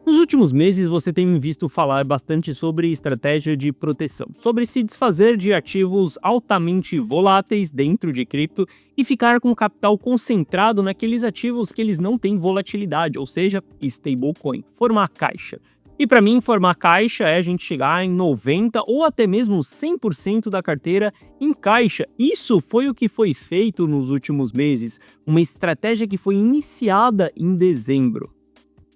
Nos últimos meses, você tem visto falar bastante sobre estratégia de proteção, sobre se desfazer de ativos altamente voláteis dentro de cripto e ficar com o capital concentrado naqueles ativos que eles não têm volatilidade, ou seja, stablecoin, formar caixa. E para mim, formar caixa é a gente chegar em 90% ou até mesmo 100% da carteira em caixa. Isso foi o que foi feito nos últimos meses, uma estratégia que foi iniciada em dezembro.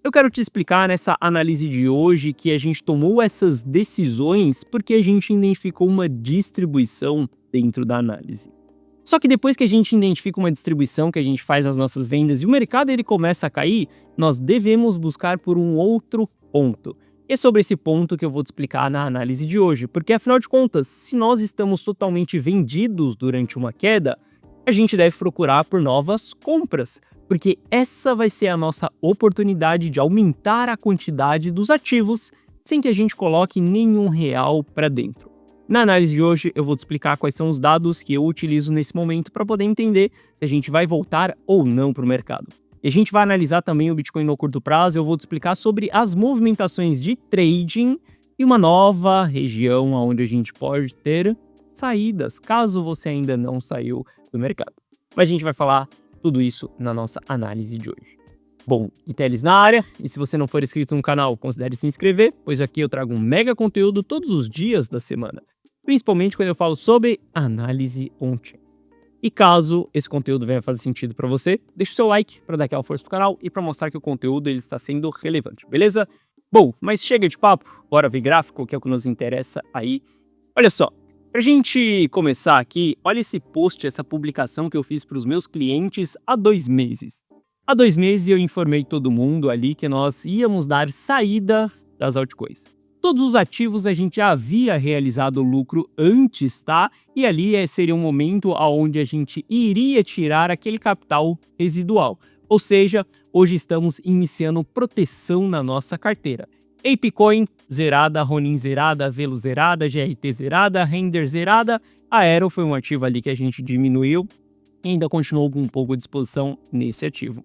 Eu quero te explicar nessa análise de hoje que a gente tomou essas decisões porque a gente identificou uma distribuição dentro da análise. Só que depois que a gente identifica uma distribuição, que a gente faz as nossas vendas e o mercado ele começa a cair, nós devemos buscar por um outro ponto. E é sobre esse ponto que eu vou te explicar na análise de hoje, porque afinal de contas, se nós estamos totalmente vendidos durante uma queda, a gente deve procurar por novas compras, porque essa vai ser a nossa oportunidade de aumentar a quantidade dos ativos sem que a gente coloque nenhum real para dentro. Na análise de hoje, eu vou te explicar quais são os dados que eu utilizo nesse momento para poder entender se a gente vai voltar ou não para o mercado. E a gente vai analisar também o Bitcoin no curto prazo, eu vou te explicar sobre as movimentações de trading e uma nova região onde a gente pode ter saídas, caso você ainda não saiu do mercado. Mas a gente vai falar tudo isso na nossa análise de hoje. Bom, Iteles na área, e se você não for inscrito no canal, considere se inscrever, pois aqui eu trago um mega conteúdo todos os dias da semana, principalmente quando eu falo sobre análise on-chain. E caso esse conteúdo venha fazer sentido para você, deixa o seu like para dar aquela força pro canal e para mostrar que o conteúdo ele está sendo relevante, beleza? Bom, mas chega de papo, bora ver gráfico, que é o que nos interessa aí. Olha só. Pra gente começar aqui, olha esse post, essa publicação que eu fiz para os meus clientes há 2 meses. Há 2 meses eu informei todo mundo ali que nós íamos dar saída das altcoins. Todos os ativos a gente já havia realizado lucro antes, tá? E ali seria um momento onde a gente iria tirar aquele capital residual. Ou seja, hoje estamos iniciando proteção na nossa carteira. ApeCoin zerada, Ronin zerada, Velo zerada, GRT zerada, Render zerada. A Aero foi um ativo ali que a gente diminuiu e ainda continuou com um pouco de exposição nesse ativo.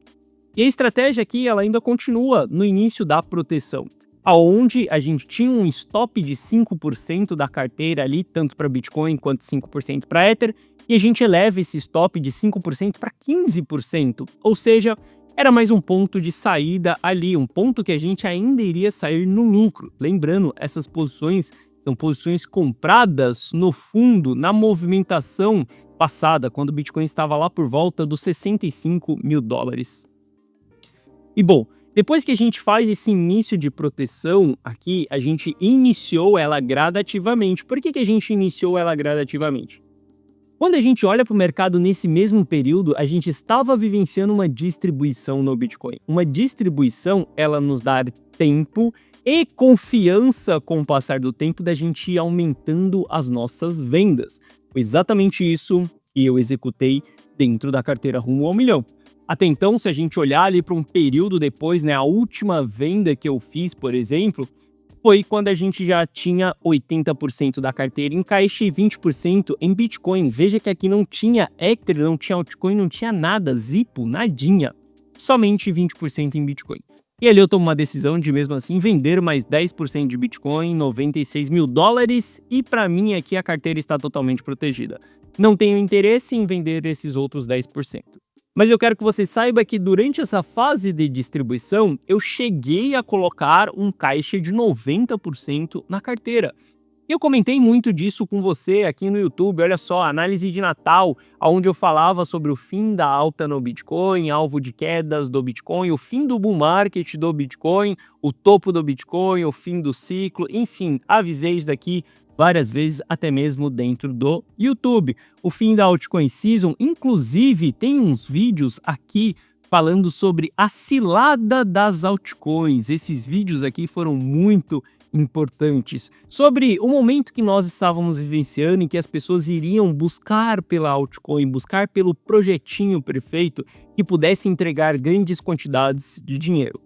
E a estratégia aqui ela ainda continua no início da proteção, aonde a gente tinha um stop de 5% da carteira ali, tanto para Bitcoin quanto 5% para Ether, e a gente eleva esse stop de 5% para 15%, ou seja, era mais um ponto de saída ali, um ponto que a gente ainda iria sair no lucro. Lembrando, essas posições são posições compradas no fundo, na movimentação passada, quando o Bitcoin estava lá por volta dos $65 mil. E bom, depois que a gente faz esse início de proteção aqui, a gente iniciou ela gradativamente. Por que a gente iniciou ela gradativamente? Quando a gente olha para o mercado nesse mesmo período, a gente estava vivenciando uma distribuição no Bitcoin. Uma distribuição, ela nos dá tempo e confiança com o passar do tempo da gente ir aumentando as nossas vendas. Foi exatamente isso que eu executei dentro da carteira rumo ao milhão. Até então, se a gente olhar ali para um período depois, né, a última venda que eu fiz, por exemplo, foi quando a gente já tinha 80% da carteira em caixa e 20% em Bitcoin. Veja que aqui não tinha Ether, não tinha altcoin, não tinha nada, Zippo, nadinha. Somente 20% em Bitcoin. E ali eu tomo uma decisão de mesmo assim vender mais 10% de Bitcoin, $96 mil, e para mim aqui a carteira está totalmente protegida. Não tenho interesse em vender esses outros 10%. Mas eu quero que você saiba que durante essa fase de distribuição, eu cheguei a colocar um caixa de 90% na carteira. Eu comentei muito disso com você aqui no YouTube, olha só, análise de Natal, onde eu falava sobre o fim da alta no Bitcoin, alvo de quedas do Bitcoin, o fim do bull market do Bitcoin, o topo do Bitcoin, o fim do ciclo, enfim, avisei isso daqui várias vezes, até mesmo dentro do YouTube. O fim da altcoin season, inclusive tem uns vídeos aqui falando sobre a cilada das altcoins. Esses vídeos aqui foram muito importantes, sobre o momento que nós estávamos vivenciando em que as pessoas iriam buscar pela altcoin, buscar pelo projetinho perfeito que pudesse entregar grandes quantidades de dinheiro.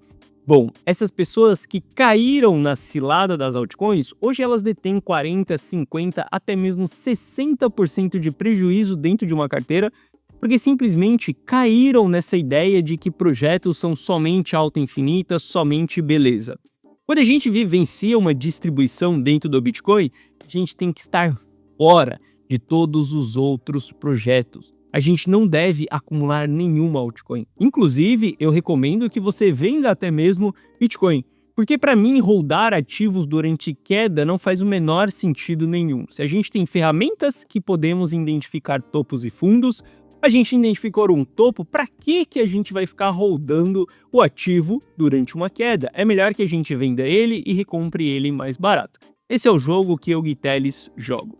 Bom, essas pessoas que caíram na cilada das altcoins, hoje elas detêm 40, 50, até mesmo 60% de prejuízo dentro de uma carteira porque simplesmente caíram nessa ideia de que projetos são somente alta infinita, somente beleza. Quando a gente vivencia uma distribuição dentro do Bitcoin, a gente tem que estar fora de todos os outros projetos. A gente não deve acumular nenhuma altcoin. Inclusive, eu recomendo que você venda até mesmo Bitcoin, porque para mim, holdar ativos durante queda não faz o menor sentido nenhum. Se a gente tem ferramentas que podemos identificar topos e fundos, a gente identificou um topo, para que a gente vai ficar holdando o ativo durante uma queda? É melhor que a gente venda ele e recompre ele mais barato. Esse é o jogo que eu, Gui Teles, jogo.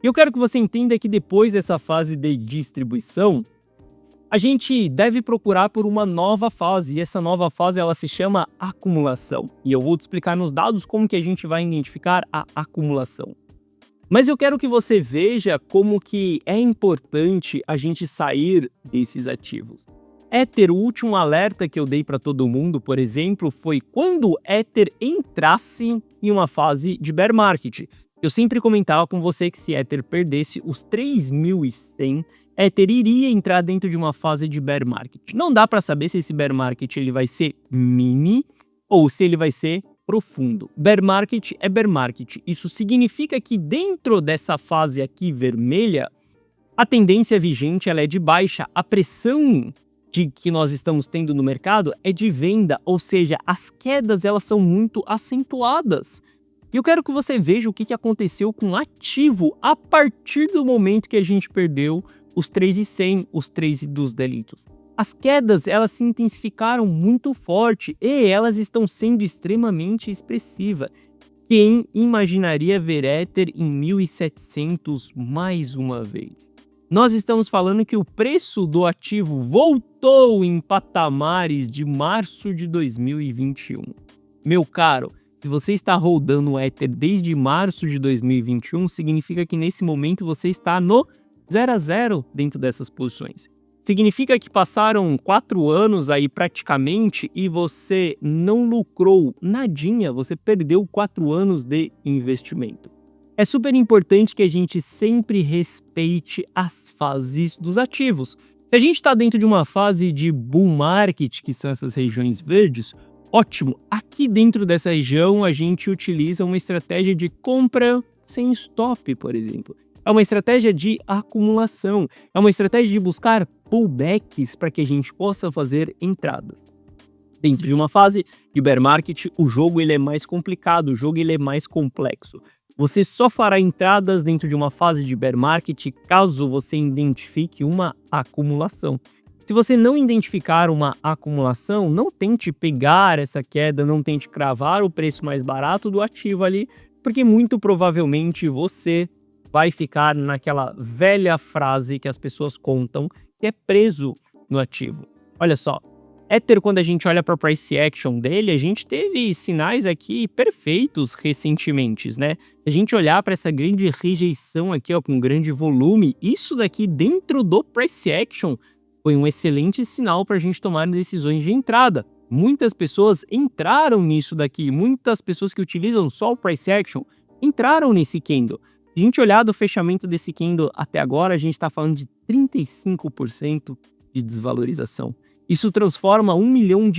E eu quero que você entenda que depois dessa fase de distribuição, a gente deve procurar por uma nova fase, e essa nova fase ela se chama acumulação. E eu vou te explicar nos dados como que a gente vai identificar a acumulação. Mas eu quero que você veja como que é importante a gente sair desses ativos. Ether, o último alerta que eu dei para todo mundo, por exemplo, foi quando Ether entrasse em uma fase de bear market. Eu sempre comentava com você que se Ether perdesse os 3.100, Ether iria entrar dentro de uma fase de bear market. Não dá para saber se esse bear market ele vai ser mini ou se ele vai ser profundo. Bear market é bear market. Isso significa que dentro dessa fase aqui vermelha, a tendência vigente ela é de baixa. A pressão que nós estamos tendo no mercado é de venda, ou seja, as quedas elas são muito acentuadas. E eu quero que você veja o que aconteceu com o ativo a partir do momento que a gente perdeu os 3.100, os 3 dos delitos. As quedas elas se intensificaram muito forte e elas estão sendo extremamente expressivas. Quem imaginaria ver Ether em 1.700 mais uma vez? Nós estamos falando que o preço do ativo voltou em patamares de março de 2021. Meu caro, se você está holdando o Ether desde março de 2021, significa que nesse momento você está no 0 a 0 dentro dessas posições. Significa que passaram 4 anos aí praticamente e você não lucrou nadinha, você perdeu 4 anos de investimento. É super importante que a gente sempre respeite as fases dos ativos. Se a gente está dentro de uma fase de bull market, que são essas regiões verdes, ótimo. Aqui dentro dessa região a gente utiliza uma estratégia de compra sem stop, por exemplo. É uma estratégia de acumulação, é uma estratégia de buscar pullbacks para que a gente possa fazer entradas. Dentro de uma fase de bear market, o jogo ele é mais complicado, o jogo ele é mais complexo. Você só fará entradas dentro de uma fase de bear market caso você identifique uma acumulação. Se você não identificar uma acumulação, não tente pegar essa queda, não tente cravar o preço mais barato do ativo ali, porque muito provavelmente você vai ficar naquela velha frase que as pessoas contam, que é preso no ativo. Olha só, Ether, quando a gente olha para a price action dele, a gente teve sinais aqui perfeitos recentemente, né? Se a gente olhar para essa grande rejeição aqui, ó, com grande volume, isso daqui dentro do price action foi um excelente sinal para a gente tomar decisões de entrada. Muitas pessoas entraram nisso daqui, muitas pessoas que utilizam só o price action entraram nesse candle. Se a gente olhar do fechamento desse candle até agora, a gente está falando de 35% de desvalorização. Isso transforma R$1 milhão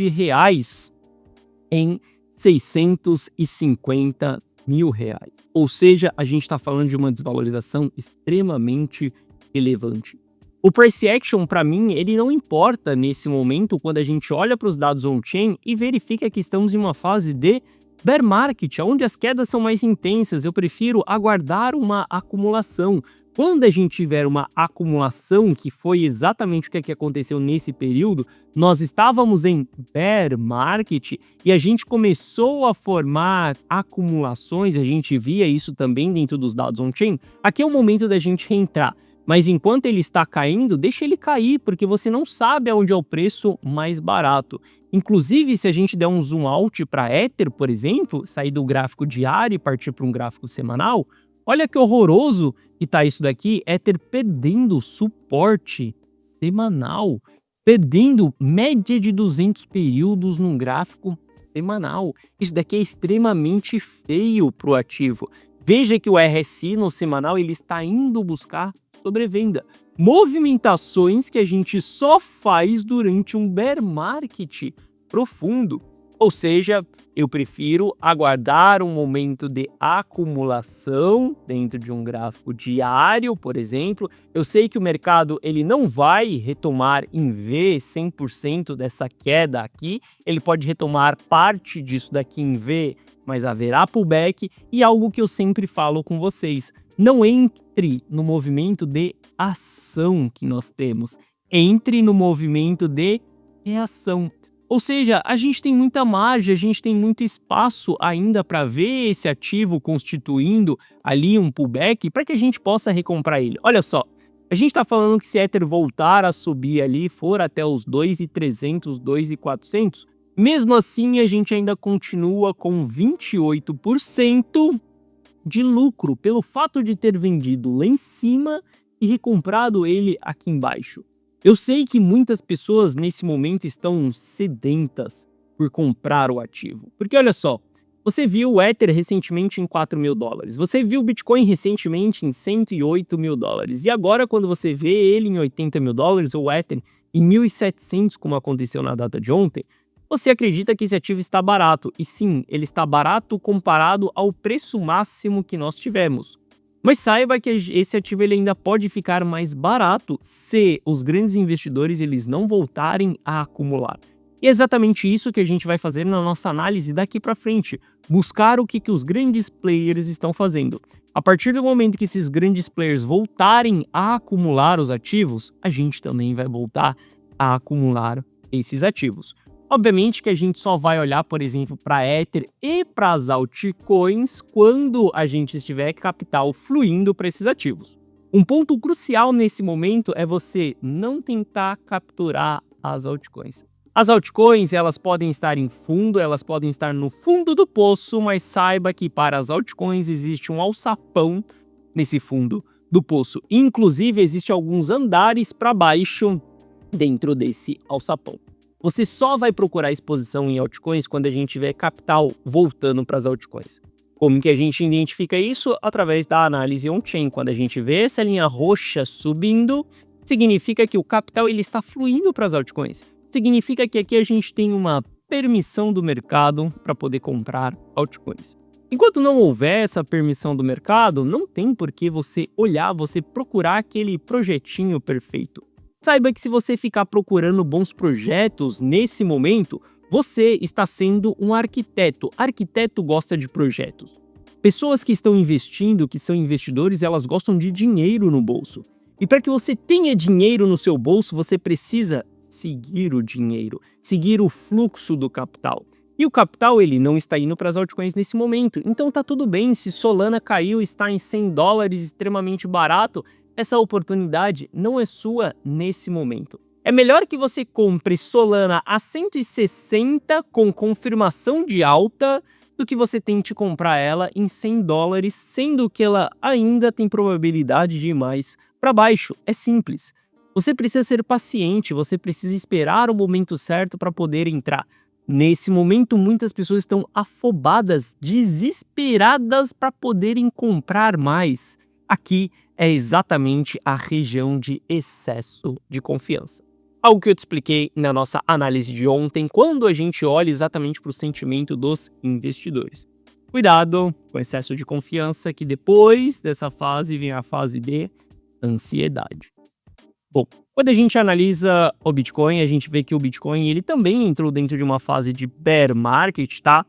em 650 mil reais. Ou seja, a gente está falando de uma desvalorização extremamente relevante. O price action, para mim, ele não importa nesse momento quando a gente olha para os dados on-chain e verifica que estamos em uma fase de bear market, onde as quedas são mais intensas. Eu prefiro aguardar uma acumulação. Quando a gente tiver uma acumulação, que foi exatamente o que aconteceu nesse período, nós estávamos em bear market e a gente começou a formar acumulações, a gente via isso também dentro dos dados on-chain. Aqui é o momento da gente reentrar. Mas enquanto ele está caindo, deixa ele cair, porque você não sabe aonde é o preço mais barato. Inclusive, se a gente der um zoom out para Ether, por exemplo, sair do gráfico diário e partir para um gráfico semanal, olha que horroroso que tá isso daqui, Ether perdendo suporte semanal, perdendo média de 200 períodos num gráfico semanal. Isso daqui é extremamente feio para o ativo. Veja que o RSI no semanal ele está indo buscar sobrevenda. movimentações que a gente só faz durante um bear market profundo. Ou seja, eu prefiro aguardar um momento de acumulação dentro de um gráfico diário, por exemplo. Eu sei que o mercado ele não vai retomar em V 100% dessa queda aqui, ele pode retomar parte disso daqui em V, mas haverá pullback. E algo que eu sempre falo com vocês, não entre no movimento de ação que nós temos, entre no movimento de reação. Ou seja, a gente tem muita margem, a gente tem muito espaço ainda para ver esse ativo constituindo ali um pullback para que a gente possa recomprar ele. Olha só, a gente está falando que se Ether voltar a subir ali, for até os 2.300, 2.400, mesmo assim a gente ainda continua com 28% de lucro pelo fato de ter vendido lá em cima e recomprado ele aqui embaixo. Eu sei que muitas pessoas nesse momento estão sedentas por comprar o ativo. Porque olha só, você viu o Ether recentemente em $4.000, você viu o Bitcoin recentemente em $108.000, e agora quando você vê ele em $80.000, ou o Ether em 1.700, como aconteceu na data de ontem, você acredita que esse ativo está barato. E sim, ele está barato comparado ao preço máximo que nós tivemos. Mas saiba que esse ativo ele ainda pode ficar mais barato se os grandes investidores eles não voltarem a acumular. E é exatamente isso que a gente vai fazer na nossa análise daqui para frente, buscar o que os grandes players estão fazendo. A partir do momento que esses grandes players voltarem a acumular os ativos, a gente também vai voltar a acumular esses ativos. Obviamente que a gente só vai olhar, por exemplo, para Ether e para as altcoins quando a gente estiver capital fluindo para esses ativos. Um ponto crucial nesse momento é você não tentar capturar as altcoins. As altcoins, elas podem estar em fundo, elas podem estar no fundo do poço, mas saiba que para as altcoins existe um alçapão nesse fundo do poço. Inclusive, existe alguns andares para baixo dentro desse alçapão. Você só vai procurar exposição em altcoins quando a gente tiver capital voltando para as altcoins. Como que a gente identifica isso? Através da análise on-chain. Quando a gente vê essa linha roxa subindo, significa que o capital ele está fluindo para as altcoins. Significa que aqui a gente tem uma permissão do mercado para poder comprar altcoins. Enquanto não houver essa permissão do mercado, não tem por que você olhar, você procurar aquele projetinho perfeito. Saiba que se você ficar procurando bons projetos nesse momento, você está sendo um arquiteto. Arquiteto gosta de projetos. Pessoas que estão investindo, que são investidores, elas gostam de dinheiro no bolso. E para que você tenha dinheiro no seu bolso, você precisa seguir o dinheiro, seguir o fluxo do capital. E o capital ele não está indo para as altcoins nesse momento. Então tá tudo bem, se Solana caiu, está em $100, extremamente barato, essa oportunidade não é sua nesse momento. É melhor que você compre Solana a 160 com confirmação de alta do que você tente comprar ela em $100, sendo que ela ainda tem probabilidade de ir mais para baixo. É simples. Você precisa ser paciente, você precisa esperar o momento certo para poder entrar. Nesse momento, muitas pessoas estão afobadas, desesperadas para poderem comprar mais. Aqui é exatamente a região de excesso de confiança. Algo que eu te expliquei na nossa análise de ontem, quando a gente olha exatamente para o sentimento dos investidores. Cuidado com excesso de confiança, que depois dessa fase vem a fase de ansiedade. Bom, quando a gente analisa o Bitcoin, a gente vê que o Bitcoin ele também entrou dentro de uma fase de bear market, tá?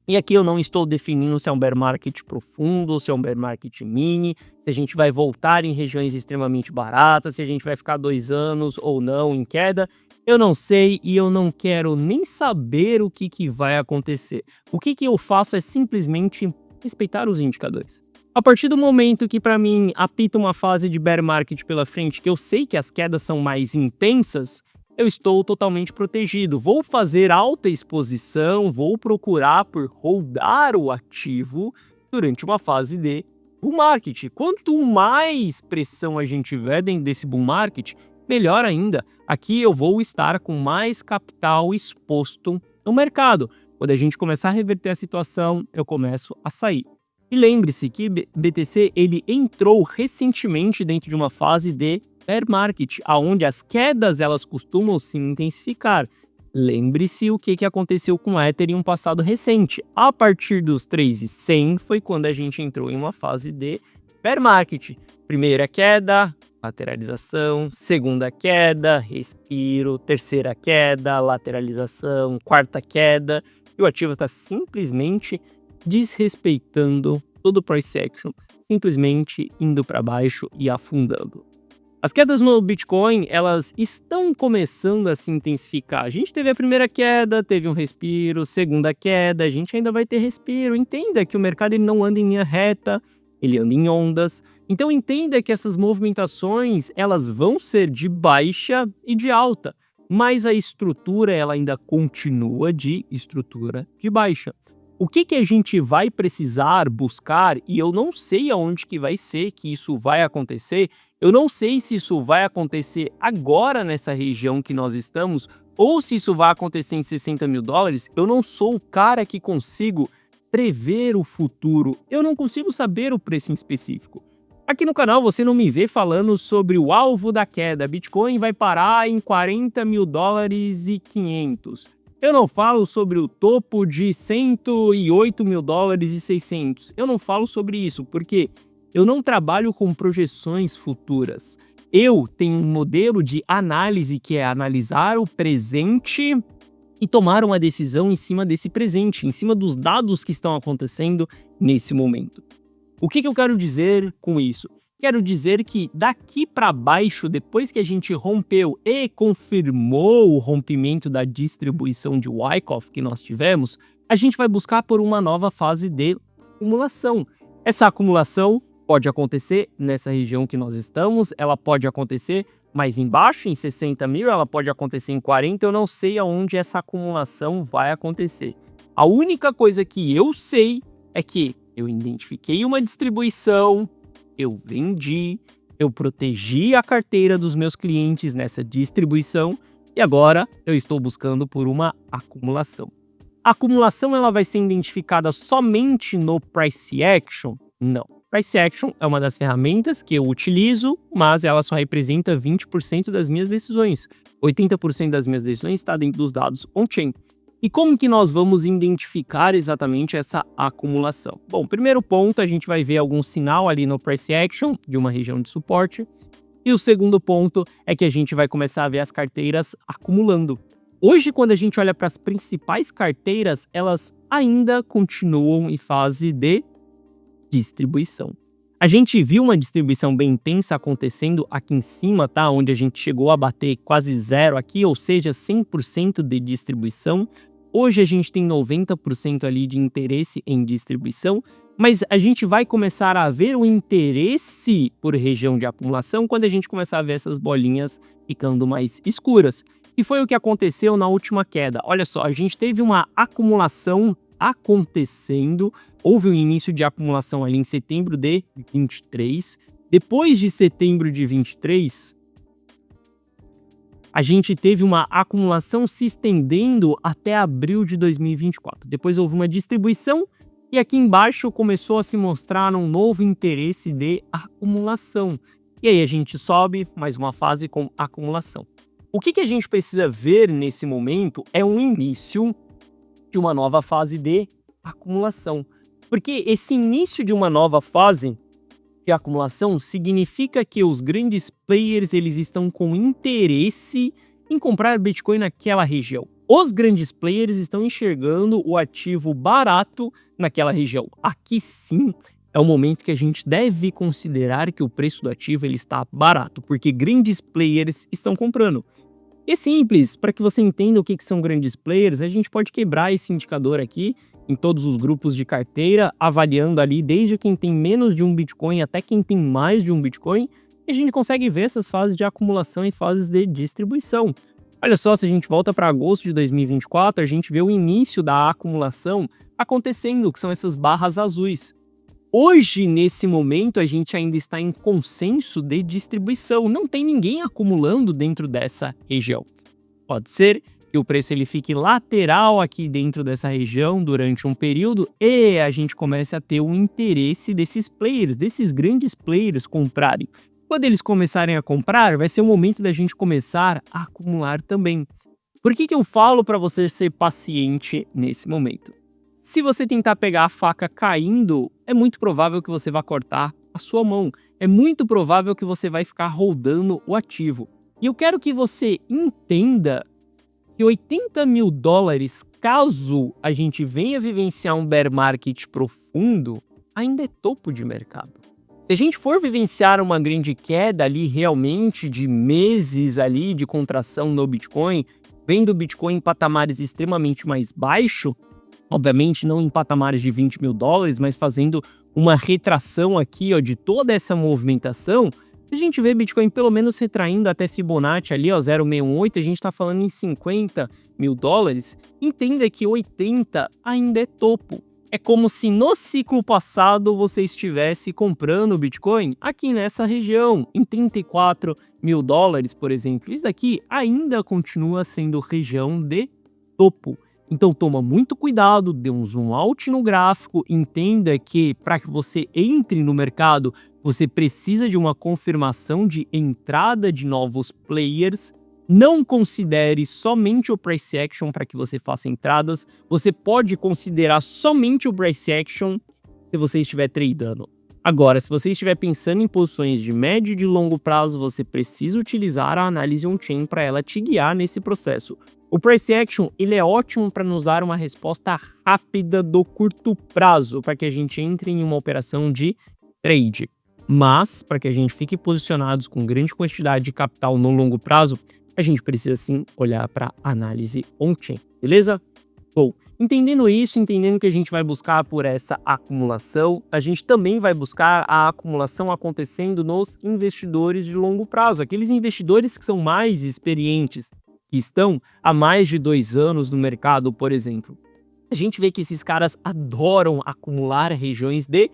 E aqui eu não estou definindo se é um bear market profundo, se é um bear market mini, se a gente vai voltar em regiões extremamente baratas, se a gente vai ficar 2 anos ou não em queda. Eu não sei e eu não quero nem saber o que vai acontecer. O que eu faço é simplesmente respeitar os indicadores. A partir do momento que para mim apita uma fase de bear market pela frente, que eu sei que as quedas são mais intensas, eu estou totalmente protegido. Vou fazer alta exposição, vou procurar por holdar o ativo durante uma fase de bull market. Quanto mais pressão a gente tiver dentro desse bull market, melhor ainda. Aqui eu vou estar com mais capital exposto no mercado. Quando a gente começar a reverter a situação, eu começo a sair. E lembre-se que BTC ele entrou recentemente dentro de uma fase de bear market, aonde as quedas elas costumam se intensificar. Lembre-se o que aconteceu com o Ether em um passado recente. A partir dos 3.100 foi quando a gente entrou em uma fase de bear market. Primeira queda, lateralização, segunda queda, respiro, terceira queda, lateralização, quarta queda, e o ativo está simplesmente desrespeitando todo o price action, simplesmente indo para baixo e afundando. As quedas no Bitcoin, elas estão começando a se intensificar. A gente teve a primeira queda, teve um respiro, segunda queda, a gente ainda vai ter respiro. Entenda que o mercado ele não anda em linha reta, ele anda em ondas. Então entenda que essas movimentações, elas vão ser de baixa e de alta, mas a estrutura ela ainda continua de estrutura de baixa. O que a gente vai precisar buscar, e eu não sei aonde que vai ser que isso vai acontecer, eu não sei se isso vai acontecer agora nessa região que nós estamos, ou se isso vai acontecer em 60 mil dólares, eu não sou o cara que consigo prever o futuro, eu não consigo saber o preço em específico. Aqui no canal você não me vê falando sobre o alvo da queda, Bitcoin vai parar em 40 mil dólares e 500. Eu não falo sobre o topo de 108 mil dólares e 600. Eu não falo sobre isso, porque eu não trabalho com projeções futuras. Eu tenho um modelo de análise que é analisar o presente e tomar uma decisão em cima desse presente, em cima dos dados que estão acontecendo nesse momento. O que eu quero dizer com isso? Quero dizer que daqui para baixo, depois que a gente rompeu e confirmou o rompimento da distribuição de Wyckoff que nós tivemos, a gente vai buscar por uma nova fase de acumulação. Essa acumulação pode acontecer nessa região que nós estamos, ela pode acontecer mais embaixo, em 60 mil, ela pode acontecer em 40, eu não sei aonde essa acumulação vai acontecer. A única coisa que eu sei é que eu identifiquei uma distribuição, eu vendi, eu protegi a carteira dos meus clientes nessa distribuição e agora eu estou buscando por uma acumulação. A acumulação ela vai ser identificada somente no Price Action? Não. Price Action é uma das ferramentas que eu utilizo, mas ela só representa 20% das minhas decisões. 80% das minhas decisões está dentro dos dados on-chain. E como que nós vamos identificar exatamente essa acumulação? Bom, primeiro ponto, a gente vai ver algum sinal ali no Price Action de uma região de suporte. E o segundo ponto é que a gente vai começar a ver as carteiras acumulando. Hoje, quando a gente olha para as principais carteiras, elas ainda continuam em fase de distribuição. A gente viu uma distribuição bem intensa acontecendo aqui em cima, tá? Onde a gente chegou a bater quase zero aqui, ou seja, 100% de distribuição. Hoje a gente tem 90% ali de interesse em distribuição, mas a gente vai começar a ver o interesse por região de acumulação quando a gente começar a ver essas bolinhas ficando mais escuras. E foi o que aconteceu na última queda. Olha só, a gente teve uma acumulação acontecendo, houve um início de acumulação ali em setembro de 23. Depois de setembro de 23, a gente teve uma acumulação se estendendo até abril de 2024. Depois houve uma distribuição e aqui embaixo começou a se mostrar um novo interesse de acumulação. E aí a gente sobe mais uma fase com acumulação. O que a gente precisa ver nesse momento é um início de uma nova fase de acumulação. Porque esse início de uma nova fase de acumulação significa que os grandes players eles estão com interesse em comprar Bitcoin naquela região. Os grandes players estão enxergando o ativo barato naquela região. Aqui sim é o momento que a gente deve considerar que o preço do ativo ele está barato, porque grandes players estão comprando. E é simples, para que você entenda o que são grandes players, a gente pode quebrar esse indicador aqui em todos os grupos de carteira, avaliando ali desde quem tem menos de um Bitcoin até quem tem mais de um Bitcoin, e a gente consegue ver essas fases de acumulação e fases de distribuição. Olha só, se a gente volta para agosto de 2024, a gente vê o início da acumulação acontecendo, que são essas barras azuis. Hoje, nesse momento, a gente ainda está em consenso de distribuição, não tem ninguém acumulando dentro dessa região. Pode ser que o preço ele fique lateral aqui dentro dessa região durante um período e a gente comece a ter o interesse desses players, desses grandes players comprarem. Quando eles começarem a comprar, vai ser o momento da gente começar a acumular também. Por que eu falo para você ser paciente nesse momento? Se você tentar pegar a faca caindo, é muito provável que você vá cortar a sua mão. É muito provável que você vai ficar rodando o ativo. E eu quero que você entenda que 80 mil dólares, caso a gente venha vivenciar um bear market profundo, ainda é topo de mercado. Se a gente for vivenciar uma grande queda ali realmente de meses ali de contração no Bitcoin, vendo o Bitcoin em patamares extremamente mais baixos, obviamente não em patamares de 20 mil dólares, mas fazendo uma retração aqui ó, de toda essa movimentação, se a gente vê Bitcoin pelo menos retraindo até Fibonacci ali, ó, 0,68, a gente está falando em 50 mil dólares, entenda que 80 ainda é topo. É como se no ciclo passado você estivesse comprando Bitcoin aqui nessa região, em 34 mil dólares, por exemplo. Isso daqui ainda continua sendo região de topo. Então toma muito cuidado, dê um zoom out no gráfico, entenda que para que você entre no mercado, você precisa de uma confirmação de entrada de novos players. Não considere somente o price action para que você faça entradas. Você pode considerar somente o price action se você estiver tradando. Agora, se você estiver pensando em posições de médio e de longo prazo, você precisa utilizar a análise on-chain para ela te guiar nesse processo. O price action ele é ótimo para nos dar uma resposta rápida do curto prazo, para que a gente entre em uma operação de trade. Mas, para que a gente fique posicionados com grande quantidade de capital no longo prazo, a gente precisa sim olhar para análise on-chain, beleza? Bom, entendendo isso, entendendo que a gente vai buscar por essa acumulação, a gente também vai buscar a acumulação acontecendo nos investidores de longo prazo, aqueles investidores que são mais experientes, que estão há mais de 2 anos no mercado, por exemplo. A gente vê que esses caras adoram acumular regiões de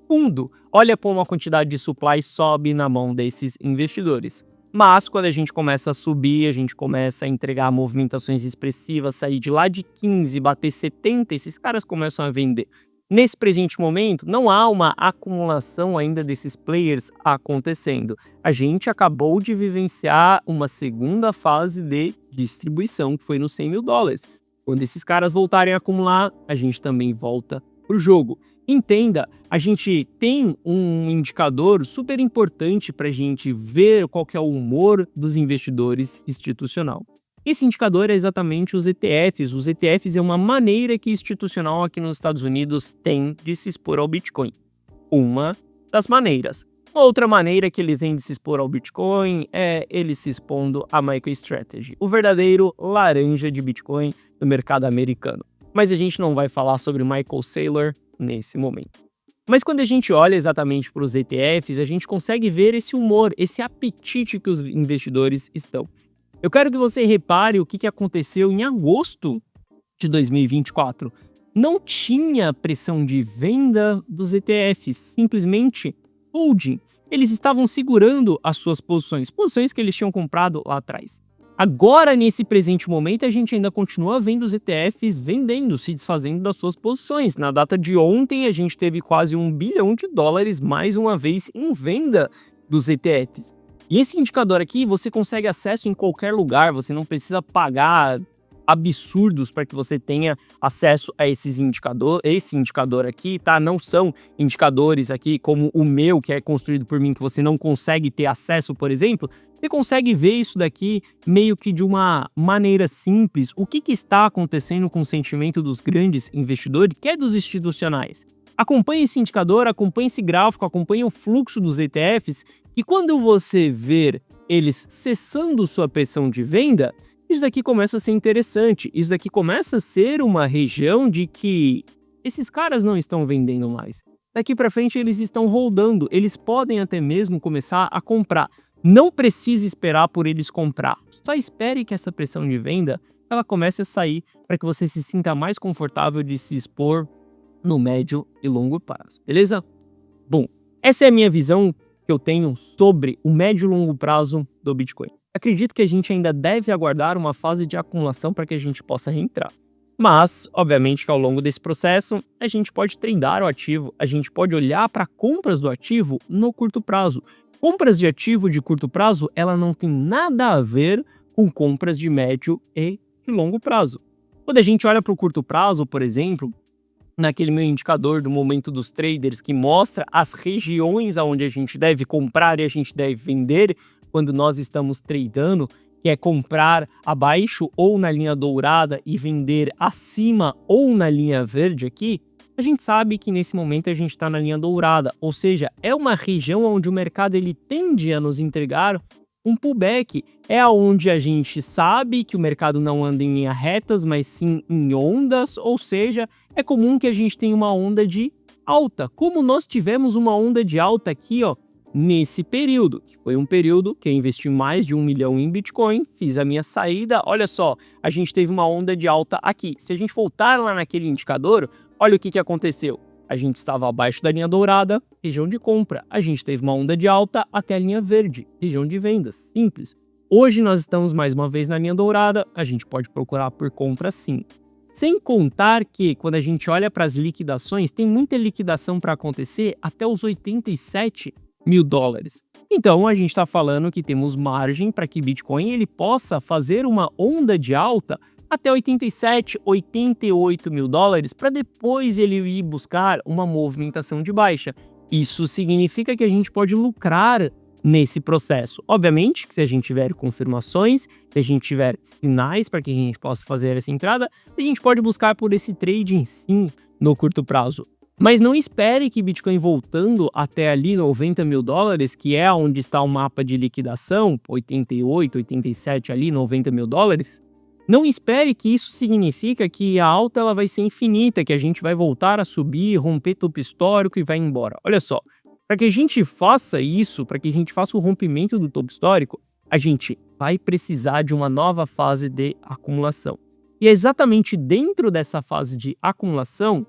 fundo. Olha como a quantidade de supply sobe na mão desses investidores. Mas quando a gente começa a subir, a gente começa a entregar movimentações expressivas, sair de lá de 15, bater 70, esses caras começam a vender. Nesse presente momento, não há uma acumulação ainda desses players acontecendo. A gente acabou de vivenciar uma segunda fase de distribuição, que foi nos 100 mil dólares. Quando esses caras voltarem a acumular, a gente também volta pro jogo. Entenda, a gente tem um indicador super importante para a gente ver qual que é o humor dos investidores institucionais. Esse indicador é exatamente os ETFs. Os ETFs é uma maneira que institucional aqui nos Estados Unidos tem de se expor ao Bitcoin. Uma das maneiras. Outra maneira que ele tem de se expor ao Bitcoin é ele se expondo à MicroStrategy, o verdadeiro laranja de Bitcoin no mercado americano. Mas a gente não vai falar sobre Michael Saylor nesse momento. Mas quando a gente olha exatamente para os ETFs, a gente consegue ver esse humor, esse apetite que os investidores estão. Eu quero que você repare o que aconteceu em agosto de 2024. Não tinha pressão de venda dos ETFs, simplesmente holding. Eles estavam segurando as suas posições que eles tinham comprado lá atrás. Agora, nesse presente momento, a gente ainda continua vendo os ETFs vendendo, se desfazendo das suas posições. Na data de ontem, a gente teve quase $1 bilhão mais uma vez em venda dos ETFs. E esse indicador aqui, você consegue acesso em qualquer lugar, você não precisa pagar absurdos para que você tenha acesso a esse indicador aqui, tá? Não são indicadores aqui como o meu, que é construído por mim, que você não consegue ter acesso, por exemplo. Você consegue ver isso daqui meio que de uma maneira simples. O que está acontecendo com o sentimento dos grandes investidores, que é dos institucionais? Acompanhe esse indicador, acompanhe esse gráfico, acompanhe o fluxo dos ETFs, e quando você ver eles cessando sua pressão de venda, isso daqui começa a ser interessante, isso daqui começa a ser uma região de que esses caras não estão vendendo mais. Daqui para frente eles estão holdando, eles podem até mesmo começar a comprar. Não precisa esperar por eles comprar, só espere que essa pressão de venda ela comece a sair para que você se sinta mais confortável de se expor no médio e longo prazo, beleza? Bom, essa é a minha visão que eu tenho sobre o médio e longo prazo do Bitcoin. Acredito que a gente ainda deve aguardar uma fase de acumulação para que a gente possa reentrar. Mas, obviamente que ao longo desse processo, a gente pode tradar o ativo, a gente pode olhar para compras do ativo no curto prazo. Compras de ativo de curto prazo, ela não tem nada a ver com compras de médio e de longo prazo. Quando a gente olha para o curto prazo, por exemplo, naquele meu indicador do momento dos traders que mostra as regiões aonde a gente deve comprar e a gente deve vender quando nós estamos tradando, que é comprar abaixo ou na linha dourada e vender acima ou na linha verde aqui, a gente sabe que nesse momento a gente está na linha dourada, ou seja, é uma região onde o mercado ele tende a nos entregar um pullback. É onde a gente sabe que o mercado não anda em linhas retas, mas sim em ondas, ou seja, é comum que a gente tenha uma onda de alta, como nós tivemos uma onda de alta aqui, ó, nesse período, que foi um período que eu investi mais de 1 milhão em Bitcoin, fiz a minha saída, olha só, a gente teve uma onda de alta aqui. Se a gente voltar lá naquele indicador, olha o que aconteceu. A gente estava abaixo da linha dourada, região de compra. A gente teve uma onda de alta até a linha verde, região de vendas. Simples. Hoje nós estamos mais uma vez na linha dourada, a gente pode procurar por compra sim. Sem contar que, quando a gente olha para as liquidações, tem muita liquidação para acontecer até os 87 mil dólares. Então, a gente está falando que temos margem para que Bitcoin ele possa fazer uma onda de alta até 87, 88 mil dólares, para depois ele ir buscar uma movimentação de baixa. Isso significa que a gente pode lucrar nesse processo. Obviamente, que se a gente tiver confirmações, se a gente tiver sinais para que a gente possa fazer essa entrada, a gente pode buscar por esse trade sim no curto prazo. Mas não espere que Bitcoin voltando até ali 90 mil dólares, que é onde está o mapa de liquidação, 88, 87 ali, 90 mil dólares, não espere que isso significa que a alta ela vai ser infinita, que a gente vai voltar a subir, romper topo histórico e vai embora. Olha só, para que a gente faça isso, para que a gente faça o rompimento do topo histórico, a gente vai precisar de uma nova fase de acumulação. E é exatamente dentro dessa fase de acumulação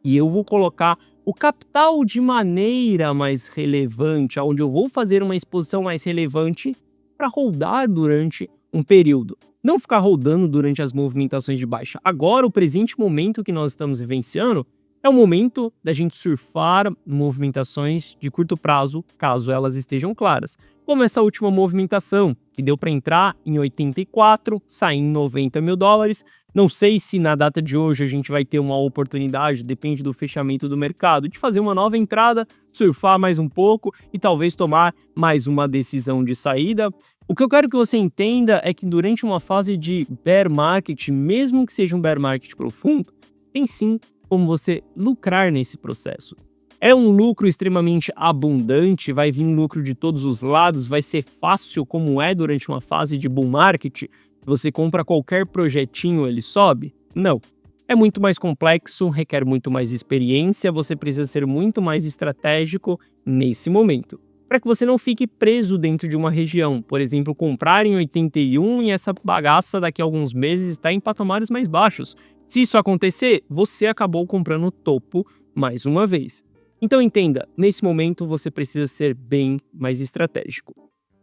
que eu vou colocar o capital de maneira mais relevante, onde eu vou fazer uma exposição mais relevante para rodar durante um período. Não ficar rodando durante as movimentações de baixa. Agora, o presente momento que nós estamos vivenciando é o momento da gente surfar movimentações de curto prazo, caso elas estejam claras. Como essa última movimentação, que deu para entrar em 84, sair em 90 mil dólares. Não sei se na data de hoje a gente vai ter uma oportunidade, depende do fechamento do mercado, de fazer uma nova entrada, surfar mais um pouco e talvez tomar mais uma decisão de saída. O que eu quero que você entenda é que durante uma fase de bear market, mesmo que seja um bear market profundo, tem sim como você lucrar nesse processo. É um lucro extremamente abundante, vai vir lucro de todos os lados, vai ser fácil como é durante uma fase de bull market. Você compra qualquer projetinho, ele sobe? Não. É muito mais complexo, requer muito mais experiência, você precisa ser muito mais estratégico nesse momento. Para que você não fique preso dentro de uma região. Por exemplo, comprar em 81 e essa bagaça daqui a alguns meses está em patamares mais baixos. Se isso acontecer, você acabou comprando o topo mais uma vez. Então entenda, nesse momento você precisa ser bem mais estratégico.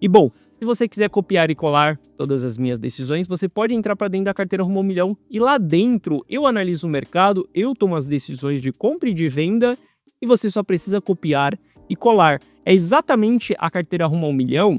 E bom, se você quiser copiar e colar todas as minhas decisões, você pode entrar para dentro da carteira Rumo ao Milhão e lá dentro eu analiso o mercado, eu tomo as decisões de compra e de venda e você só precisa copiar e colar. É exatamente a carteira Rumo ao Milhão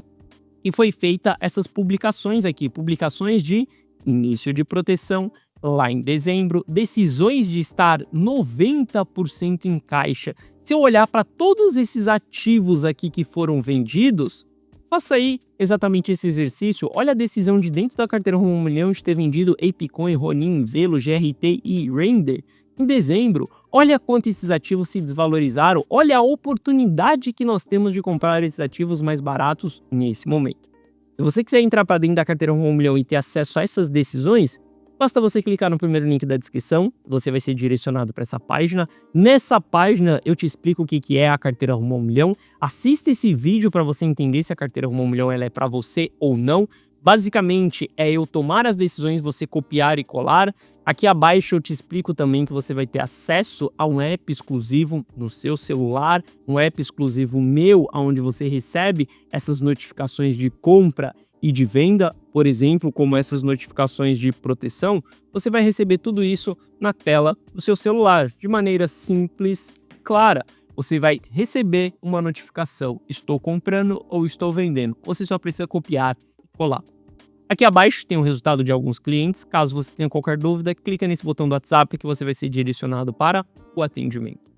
que foi feita essas publicações aqui, publicações de início de proteção, lá em dezembro, decisões de estar 90% em caixa. Se eu olhar para todos esses ativos aqui que foram vendidos, faça aí exatamente esse exercício. Olha a decisão de dentro da carteira Rumo ao Milhão de ter vendido Apecoin, Ronin, Velo, GRT e Render em dezembro. Olha quanto esses ativos se desvalorizaram. Olha a oportunidade que nós temos de comprar esses ativos mais baratos nesse momento. Se você quiser entrar para dentro da carteira Rumo ao Milhão e ter acesso a essas decisões, basta você clicar no primeiro link da descrição, você vai ser direcionado para essa página. Nessa página eu te explico o que é a carteira Rumo ao Milhão. Assista esse vídeo para você entender se a carteira Rumo ao Milhão ela é para você ou não. Basicamente é eu tomar as decisões, você copiar e colar. Aqui abaixo eu te explico também que você vai ter acesso a um app exclusivo no seu celular, um app exclusivo meu, onde você recebe essas notificações de compra e de venda, por exemplo, como essas notificações de proteção, você vai receber tudo isso na tela do seu celular, de maneira simples, clara. você vai receber uma notificação, estou comprando ou estou vendendo. Você só precisa copiar e colar. Aqui abaixo tem o resultado de alguns clientes. Caso você tenha qualquer dúvida, clica nesse botão do WhatsApp que você vai ser direcionado para o atendimento.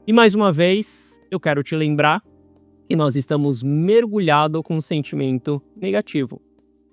E mais uma vez, eu quero te lembrar que nós estamos mergulhados com um sentimento negativo.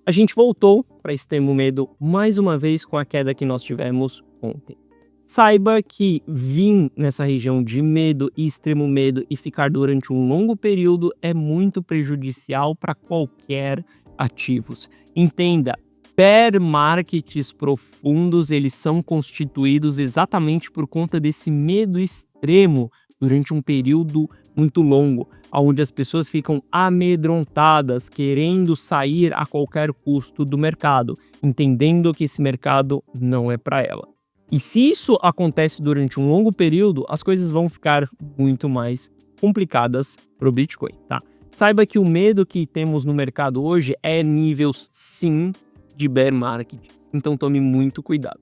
A gente voltou para extremo medo mais uma vez com a queda que nós tivemos ontem. Saiba que vir nessa região de medo e extremo medo e ficar durante um longo período é muito prejudicial para qualquer ativos. Entenda, bear markets profundos, eles são constituídos exatamente por conta desse medo extremo durante um período muito longo, onde as pessoas ficam amedrontadas, querendo sair a qualquer custo do mercado, entendendo que esse mercado não é para ela. E se isso acontece durante um longo período, as coisas vão ficar muito mais complicadas para o Bitcoin, tá? Saiba que o medo que temos no mercado hoje é níveis, sim, de bear market. Então tome muito cuidado.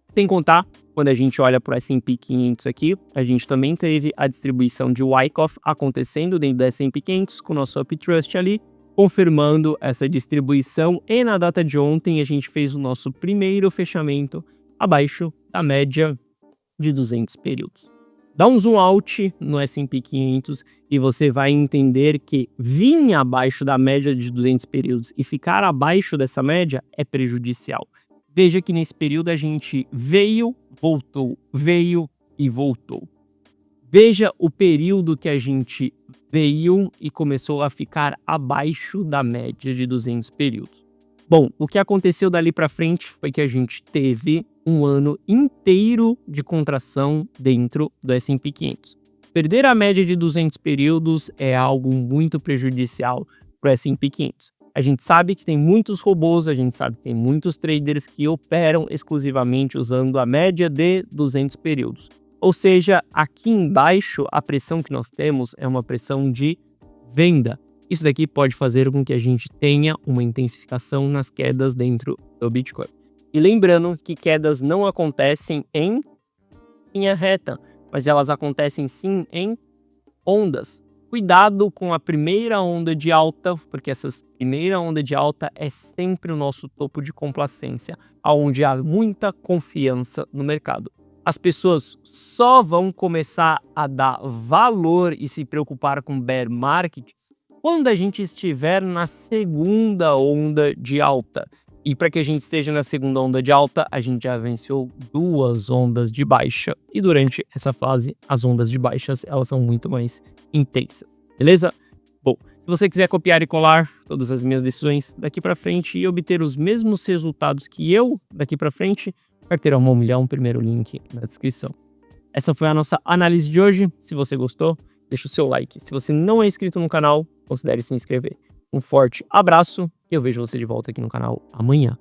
Sem contar, quando a gente olha para o S&P 500 aqui, a gente também teve a distribuição de Wyckoff acontecendo dentro do S&P 500 com o nosso Uptrust ali, confirmando essa distribuição. E na data de ontem a gente fez o nosso primeiro fechamento abaixo da média de 200 períodos. Dá um zoom out no S&P 500 e você vai entender que vir abaixo da média de 200 períodos e ficar abaixo dessa média é prejudicial. Veja que nesse período a gente veio, voltou, veio e voltou. Veja o período que a gente veio e começou a ficar abaixo da média de 200 períodos. Bom, o que aconteceu dali para frente foi que a gente teve um ano inteiro de contração dentro do S&P 500. Perder a média de 200 períodos é algo muito prejudicial para o S&P 500. A gente sabe que tem muitos robôs, a gente sabe que tem muitos traders que operam exclusivamente usando a média de 200 períodos. Ou seja, aqui embaixo a pressão que nós temos é uma pressão de venda. Isso daqui pode fazer com que a gente tenha uma intensificação nas quedas dentro do Bitcoin. E lembrando que quedas não acontecem em linha reta, mas elas acontecem sim em ondas. Cuidado com a primeira onda de alta, porque essa primeira onda de alta é sempre o nosso topo de complacência, onde há muita confiança no mercado. As pessoas só vão começar a dar valor e se preocupar com bear market quando a gente estiver na segunda onda de alta. E para que a gente esteja na segunda onda de alta, a gente já venceu 2 ondas de baixa. E durante essa fase, as ondas de baixas, elas são muito mais intensas. Beleza? Bom, se você quiser copiar e colar todas as minhas decisões daqui para frente e obter os mesmos resultados que eu daqui para frente, Carteira Rumo ao Milhão, primeiro link na descrição. Essa foi a nossa análise de hoje. Se você gostou, deixa o seu like. Se você não é inscrito no canal, considere se inscrever. Um forte abraço e eu vejo você de volta aqui no canal amanhã.